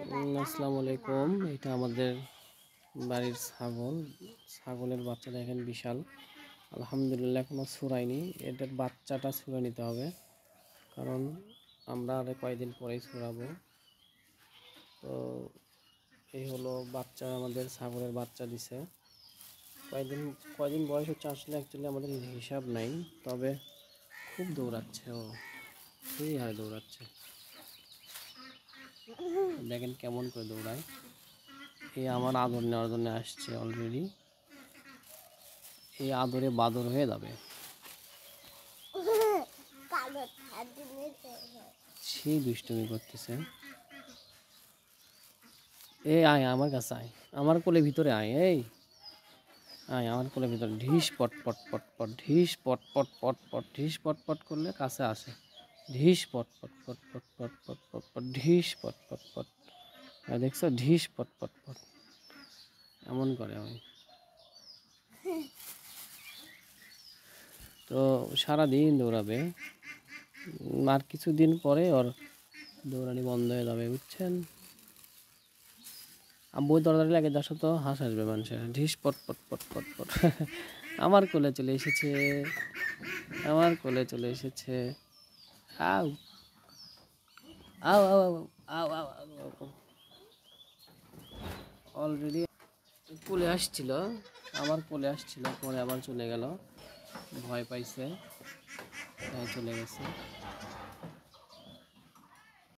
আসসালামু আলাইকুম। এটা আমাদের বাড়ির ছাগলের বাচ্চা দেখেন বিশাল। আলহামদুলিল্লাহ এখনো ছুরায়নি। এদের বাচ্চাটা ছুঁড়ে নিতে হবে, কারণ আমরা আর কয়েকদিন পরেই ছুড়াবো। তো এই হলো বাচ্চা, আমাদের ছাগলের বাচ্চা দিছে। কয়দিন বয়স হচ্ছে আসলে অ্যাকচুয়ালি আমাদের হিসাব নাই, তবে খুব দৌড়াচ্ছে, ও সেই হারে দৌড়াচ্ছে। দেখেন কেমন করে দৌড়ায়। এই আমার আদর নেওয়ার জন্য আসছে অলরেডি। এই আদরে বাদর হয়ে যাবে। সেই দুষ্টুমি করতেছে। এই আয় আমার কাছে, আয় আমার কোলে ভিতরে, আয় এই আয় আমার কোলে ভিতরে। ঢিস পট পট পট পট, ঢিস পট পট পট পট, ঢিস পট পট করলে কাছে আসে। ঢিস পট পট পট পট পট পট পট পট, ঢিস পট পট পট। দেখছো, ঢিস পট পট পট এমন করে আমি। তো সারাদিন দৌড়াবে, আর কিছুদিন পরে ওর দৌড়ানি বন্ধ হয়ে যাবে, বুঝছেন। আব্বু দৌড়াদৌড়ি লাগে, যার তো হাঁস আসবে মানুষের। ঢিস পট পট পট পট পট। আমার কোলে চলে এসেছে, আমার কোলে চলে এসেছে। আউ আউ আউ আউ আউ আউ। অলরেডি কোলে আসছিল, আমার কোলে আসছিল, পরে আবার চলে গেল, ভয় পাইছে, তাই চলে গেছে।